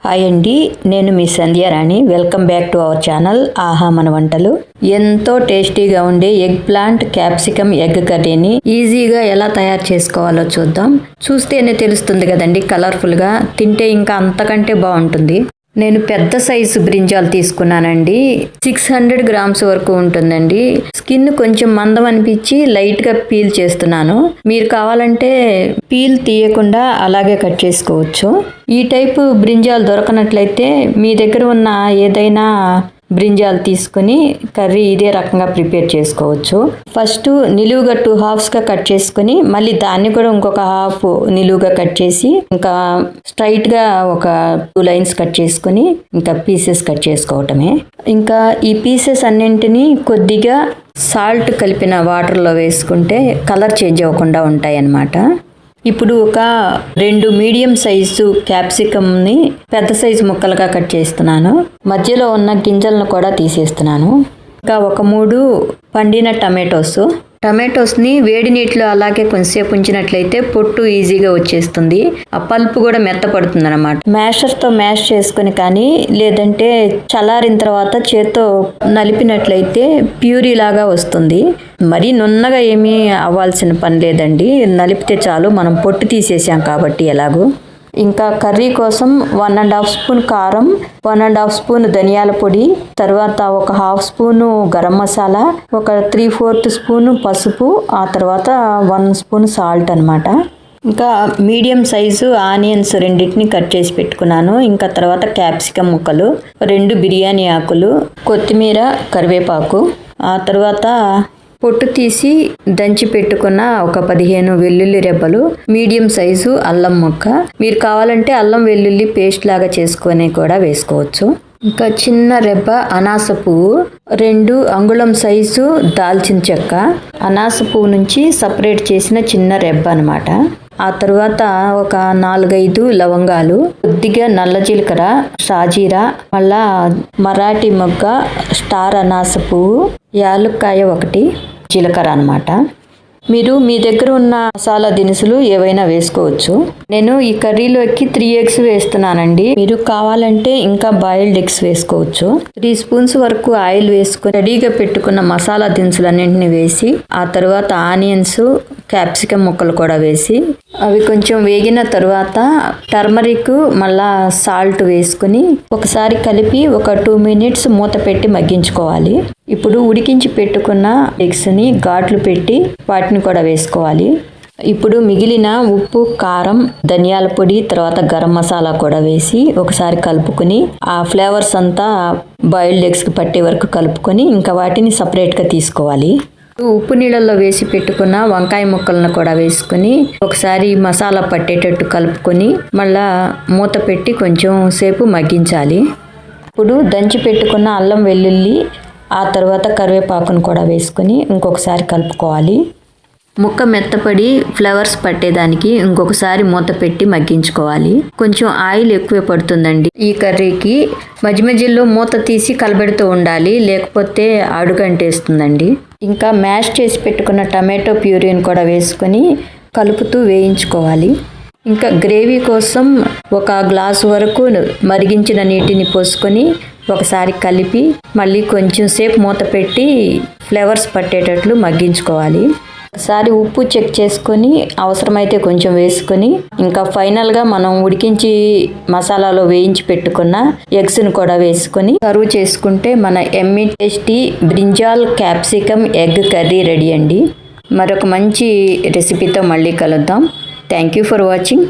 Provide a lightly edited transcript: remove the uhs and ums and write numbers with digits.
Hi అండి, నేను మీ Sandhyarani. Welcome back to our channel ఆహా మన వంటలు. ఎంతో టేస్టీగా ఉండే ఎగ్ ప్లాంట్ క్యాప్సికమ్ ఎగ్ కర్రీని ఈజీగా ఎలా తయారు చేసుకోవాలో చూద్దాం. చూస్తేనే తెలుస్తుంది కదండి, కలర్ఫుల్గా. తింటే ఇంకా అంతకంటే బాగుంటుంది. నేను పెద్ద సైజు బ్రింజాలు తీసుకున్నానండి. 600 గ్రామ్స్ వరకు ఉంటుందండి. స్కిన్ కొంచెం మందం అనిపించి లైట్గా పీల్ చేస్తున్నాను. మీరు కావాలంటే పీల్ తీయకుండా అలాగే కట్ చేసుకోవచ్చు. ఈ టైపు బ్రింజాలు దొరకనట్లయితే మీ దగ్గర ఉన్న ఏదైనా బ్రింజాలు తీసుకుని కర్రీ ఇదే రకంగా ప్రిపేర్ చేసుకోవచ్చు. ఫస్ట్ నిలువుగా 2 హాఫ్స్గా కట్ చేసుకుని మళ్ళీ దాన్ని కూడా ఇంకొక హాఫ్ నిలువుగా కట్ చేసి ఇంకా స్ట్రైట్గా ఒక 2 లైన్స్ కట్ చేసుకుని ఇంకా పీసెస్ కట్ చేసుకోవటమే. ఇంకా ఈ పీసెస్ అన్నింటినీ కొద్దిగా సాల్ట్ కలిపిన వాటర్లో వేసుకుంటే కలర్ చేంజ్ అవ్వకుండా ఉంటాయి అన్నమాట. ఇప్పుడు ఒక 2 మీడియం సైజు క్యాప్సికమ్ని పెద్ద సైజు ముక్కలుగా కట్ చేస్తున్నాను. మధ్యలో ఉన్న గింజలను కూడా తీసేస్తున్నాను. ఇంకా ఒక 3 పండిన టమాటోస్ని వేడి నీటిలో అలాగే కొంచెంసేపు ఉంచినట్లయితే పొట్టు ఈజీగా వచ్చేస్తుంది. ఆ పల్పు కూడా మెత్తపడుతుంది అనమాట. మ్యాషర్తో మ్యాష్ చేసుకుని కానీ లేదంటే చల్లారిన తర్వాత చేత్తో నలిపినట్లయితే ప్యూరీ లాగా వస్తుంది. మరీ నున్నగా ఏమీ అవ్వాల్సిన పని లేదండి, నలిపితే చాలు. మనం పొట్టు తీసేసాం కాబట్టి ఎలాగో. ఇంకా కర్రీ కోసం 1.5 స్పూన్ కారం, 1.5 స్పూన్ ధనియాల పొడి, తర్వాత ఒక 1/2 స్పూను గరం మసాలా, ఒక 3/4 స్పూను పసుపు, ఆ తర్వాత 1 స్పూన్ సాల్ట్ అనమాట. ఇంకా మీడియం సైజు ఆనియన్స్ 2 కట్ చేసి పెట్టుకున్నాను. ఇంకా తర్వాత క్యాప్సికమ్ ముక్కలు, 2 బిర్యానీ ఆకులు, కొత్తిమీర, కరివేపాకు, ఆ తర్వాత పొట్టు తీసి దంచి పెట్టుకున్న ఒక 15 వెల్లుల్లి రెబ్బలు, మీడియం సైజు అల్లం ముక్క. మీరు కావాలంటే అల్లం వెల్లుల్లి పేస్ట్ లాగా చేసుకొని కూడా వేసుకోవచ్చు. ఇంకా చిన్న రెబ్బ అనాస పువ్వు, 2 అంగుళం సైజు దాల్చిన చెక్క, అనాస పువ్వు నుంచి సపరేట్ చేసిన చిన్న రెబ్బ అనమాట. ఆ తర్వాత ఒక 4-5 లవంగాలు, కొద్దిగా నల్ల జీలకర్ర, షాజీరా, మళ్ళా మరాఠీ మొగ్గ, స్టార్ అనాస పువ్వు, యాలుక్కాయ 1, జీలకర్ర అనమాట. మీరు మీ దగ్గర ఉన్న మసాలా దినుసులు ఏవైనా వేసుకోవచ్చు. నేను ఈ కర్రీలోకి 3 ఎగ్స్ వేస్తున్నానండి. మీరు కావాలంటే ఇంకా బాయిల్డ్ ఎగ్స్ వేసుకోవచ్చు. 3 స్పూన్స్ వరకు ఆయిల్ వేసుకొని రెడీగా పెట్టుకున్న మసాలా దినుసులన్నింటినీ వేసి ఆ తర్వాత ఆనియన్స్, క్యాప్సికమ్ ముక్కలు కూడా వేసి అవి కొంచెం వేగిన తర్వాత టర్మరిక్ మళ్ళా సాల్ట్ వేసుకుని ఒకసారి కలిపి ఒక 2 మినిట్స్ మూత పెట్టి మగ్గించుకోవాలి. ఇప్పుడు ఉడికించి పెట్టుకున్న ఎగ్స్ని ఘాట్లు పెట్టి వాటిని కూడా వేసుకోవాలి. ఇప్పుడు మిగిలిన ఉప్పు, కారం, ధనియాల పొడి, తర్వాత గరం మసాలా కూడా వేసి ఒకసారి కలుపుకొని ఆ ఫ్లేవర్స్ అంతా బాయిల్డ్ ఎగ్స్కి పట్టే వరకు కలుపుకొని ఇంకా వాటిని సపరేట్గా తీసుకోవాలి. ఉప్పు నీళ్ళల్లో వేసి పెట్టుకున్న వంకాయ ముక్కలను కూడా వేసుకుని ఒకసారి మసాలా పట్టేటట్టు కలుపుకొని మళ్ళా మూత పెట్టి కొంచెం సేపు మగ్గించాలి. ఇప్పుడు దంచి పెట్టుకున్న అల్లం వెల్లుల్లి, ఆ తర్వాత కరివేపాకును కూడా వేసుకుని ఇంకొకసారి కలుపుకోవాలి. ముక్క మెత్తపడి ఫ్లేవర్స్ పట్టేదానికి ఇంకొకసారి మూత పెట్టి మగ్గించుకోవాలి. కొంచెం ఆయిల్ ఎక్కువే పడుతుందండి ఈ కర్రీకి. మధ్య మధ్యలో మూత తీసి కలబెడుతూ ఉండాలి, లేకపోతే అడుగంటేస్తుందండి. ఇంకా మ్యాష్ చేసి పెట్టుకున్న టమాటో ప్యూరీని కూడా వేసుకొని కలుపుతూ వేయించుకోవాలి. ఇంకా గ్రేవీ కోసం ఒక గ్లాసు వరకు మరిగించిన నీటిని పోసుకొని ఒకసారి కలిపి మళ్ళీ కొంచెం సేపు మూత పెట్టి ఫ్లేవర్స్ పట్టేటట్లు మగ్గించుకోవాలి. ఒకసారి ఉప్పు చెక్ చేసుకొని అవసరమైతే కొంచెం వేసుకొని ఇంకా ఫైనల్గా మనం ఉడికించి మసాలాలో వేయించి పెట్టుకున్న ఎగ్స్ను కూడా వేసుకొని సర్వ్ చేసుకుంటే మన Emmy tasty brinjal capsicum egg curry ready అండి. మరొక మంచి రెసిపీతో మళ్ళీ కలుద్దాం. Thank you for watching.